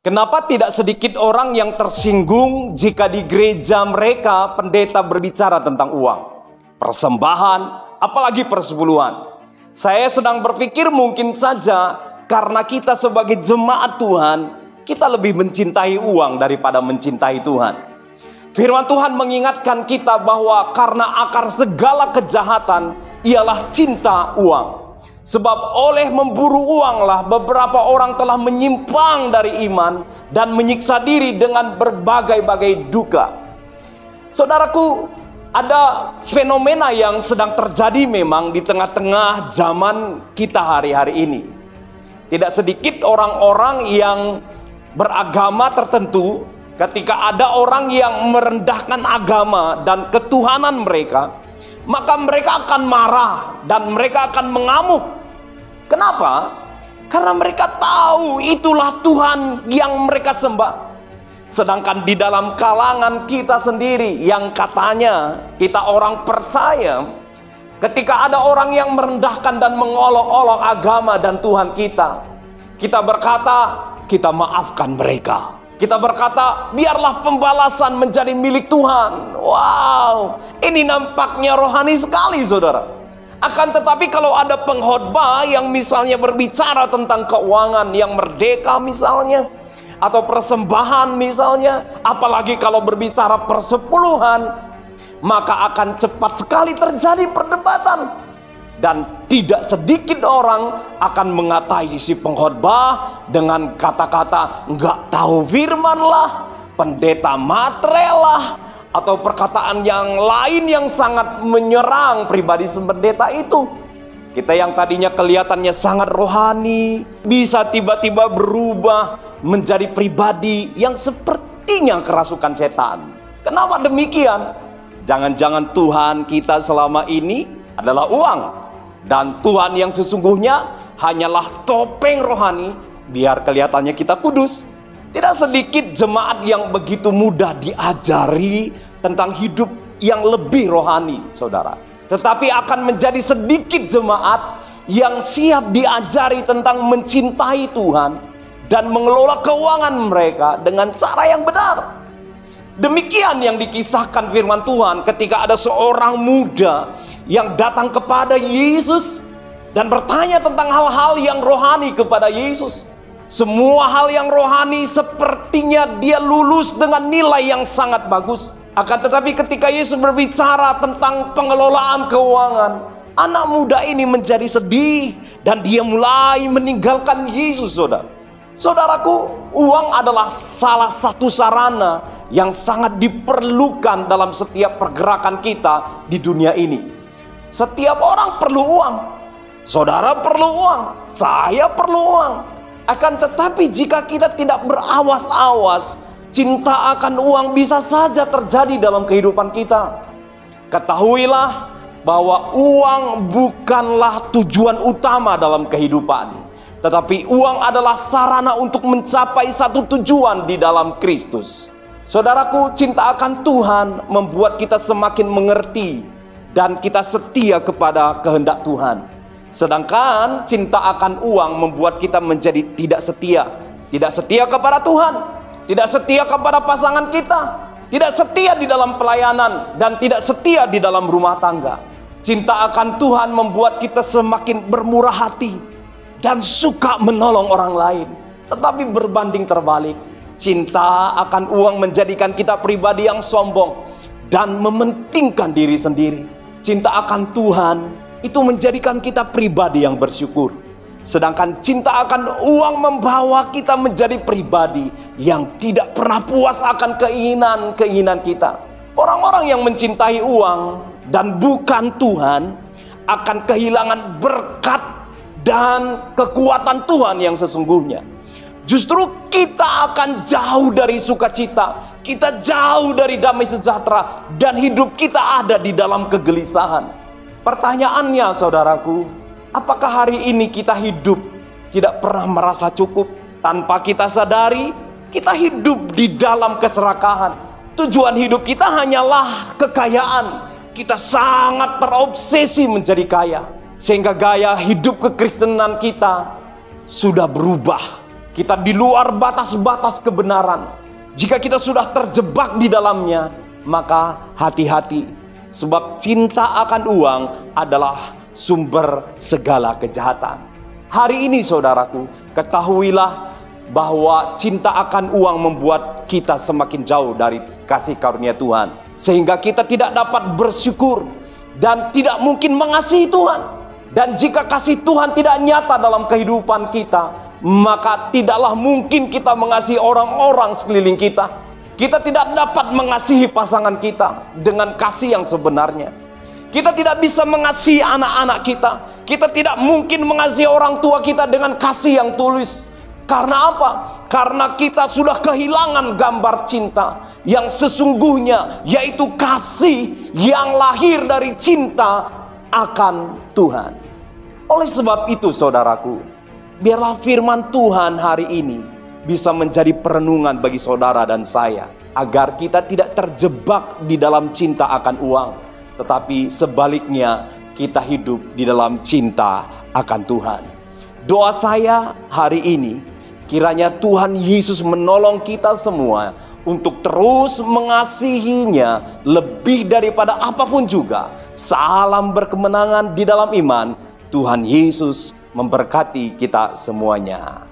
Kenapa tidak sedikit orang yang tersinggung jika di gereja mereka pendeta berbicara tentang uang, persembahan, apalagi persepuluhan? Saya sedang berpikir mungkin saja karena kita sebagai jemaat Tuhan, kita lebih mencintai uang daripada mencintai Tuhan. Firman Tuhan mengingatkan kita bahwa karena akar segala kejahatan ialah cinta uang. Sebab oleh memburu uanglah beberapa orang telah menyimpang dari iman dan menyiksa diri dengan berbagai-bagai duka. Saudaraku, ada fenomena yang sedang terjadi memang di tengah-tengah zaman kita hari-hari ini. Tidak sedikit orang-orang yang beragama tertentu, ketika ada orang yang merendahkan agama dan ketuhanan mereka, maka mereka akan marah dan mereka akan mengamuk. Kenapa? Karena mereka tahu itulah Tuhan yang mereka sembah. Sedangkan di dalam kalangan kita sendiri yang katanya kita orang percaya, ketika ada orang yang merendahkan dan mengolok-olok agama dan Tuhan kita berkata, kita maafkan mereka. Kita berkata, biarlah pembalasan menjadi milik Tuhan. Wow, ini nampaknya rohani sekali, saudara. Akan tetapi kalau ada pengkhotbah yang misalnya berbicara tentang keuangan yang merdeka misalnya, atau persembahan misalnya, apalagi kalau berbicara persepuluhan, maka akan cepat sekali terjadi perdebatan. Dan tidak sedikit orang akan mengatai si pengkhotbah dengan kata-kata nggak tahu firman lah, pendeta matre lah, atau perkataan yang lain yang sangat menyerang pribadi si pendeta itu. Kita yang tadinya kelihatannya sangat rohani, bisa tiba-tiba berubah menjadi pribadi yang sepertinya kerasukan setan. Kenapa demikian? Jangan-jangan Tuhan kita selama ini adalah uang, dan Tuhan yang sesungguhnya hanyalah topeng rohani biar kelihatannya kita kudus. Tidak sedikit jemaat yang begitu mudah diajari tentang hidup yang lebih rohani, saudara. Tetapi akan menjadi sedikit jemaat yang siap diajari tentang mencintai Tuhan dan mengelola keuangan mereka dengan cara yang benar. Demikian yang dikisahkan firman Tuhan ketika ada seorang muda yang datang kepada Yesus dan bertanya tentang hal-hal yang rohani kepada Yesus. Semua hal yang rohani sepertinya dia lulus dengan nilai yang sangat bagus. Akan tetapi ketika Yesus berbicara tentang pengelolaan keuangan, anak muda ini menjadi sedih dan dia mulai meninggalkan Yesus, saudara. Saudaraku, uang adalah salah satu sarana yang sangat diperlukan dalam setiap pergerakan kita di dunia ini. Setiap orang perlu uang. Saudara perlu uang, saya perlu uang. Akan tetapi jika kita tidak berawas-awas, cinta akan uang bisa saja terjadi dalam kehidupan kita. Ketahuilah bahwa uang bukanlah tujuan utama dalam kehidupan, tetapi uang adalah sarana untuk mencapai satu tujuan di dalam Kristus. Saudaraku, cinta akan Tuhan membuat kita semakin mengerti dan kita setia kepada kehendak Tuhan. Sedangkan cinta akan uang membuat kita menjadi tidak setia. Tidak setia kepada Tuhan, tidak setia kepada pasangan kita, tidak setia di dalam pelayanan, dan tidak setia di dalam rumah tangga. Cinta akan Tuhan membuat kita semakin bermurah hati dan suka menolong orang lain. Tetapi berbanding terbalik, cinta akan uang menjadikan kita pribadi yang sombong dan mementingkan diri sendiri. Cinta akan Tuhan itu menjadikan kita pribadi yang bersyukur. Sedangkan cinta akan uang membawa kita menjadi pribadi yang tidak pernah puas akan keinginan-keinginan kita. Orang-orang yang mencintai uang dan bukan Tuhan akan kehilangan berkat dan kekuatan Tuhan yang sesungguhnya. Justru kita akan jauh dari sukacita, kita jauh dari damai sejahtera, dan hidup kita ada di dalam kegelisahan. Pertanyaannya, saudaraku, apakah hari ini kita hidup tidak pernah merasa cukup? Tanpa kita sadari, kita hidup di dalam keserakahan. Tujuan hidup kita hanyalah kekayaan. Kita sangat terobsesi menjadi kaya, sehingga gaya hidup kekristenan kita sudah berubah. kita di luar batas-batas kebenaran. Jika kita sudah terjebak di dalamnya, maka hati-hati, sebab cinta akan uang adalah sumber segala kejahatan. Hari ini saudaraku, ketahuilah bahwa cinta akan uang membuat kita semakin jauh dari kasih karunia Tuhan, sehingga kita tidak dapat bersyukur dan tidak mungkin mengasihi Tuhan. Dan jika kasih Tuhan tidak nyata dalam kehidupan kita, maka tidaklah mungkin kita mengasihi orang-orang sekeliling kita. Kita tidak dapat mengasihi pasangan kita dengan kasih yang sebenarnya. Kita tidak bisa mengasihi anak-anak kita. Kita tidak mungkin mengasihi orang tua kita dengan kasih yang tulus. Karena apa? Karena kita sudah kehilangan gambar cinta yang sesungguhnya, yaitu kasih yang lahir dari cinta akan Tuhan. Oleh sebab itu saudaraku, biarlah firman Tuhan hari ini bisa menjadi perenungan bagi saudara dan saya, agar kita tidak terjebak di dalam cinta akan uang, tetapi sebaliknya kita hidup di dalam cinta akan Tuhan. Doa saya hari ini, kiranya Tuhan Yesus menolong kita semua untuk terus mengasihinya lebih daripada apapun juga. Salam berkemenangan di dalam iman. Tuhan Yesus memberkati kita semuanya.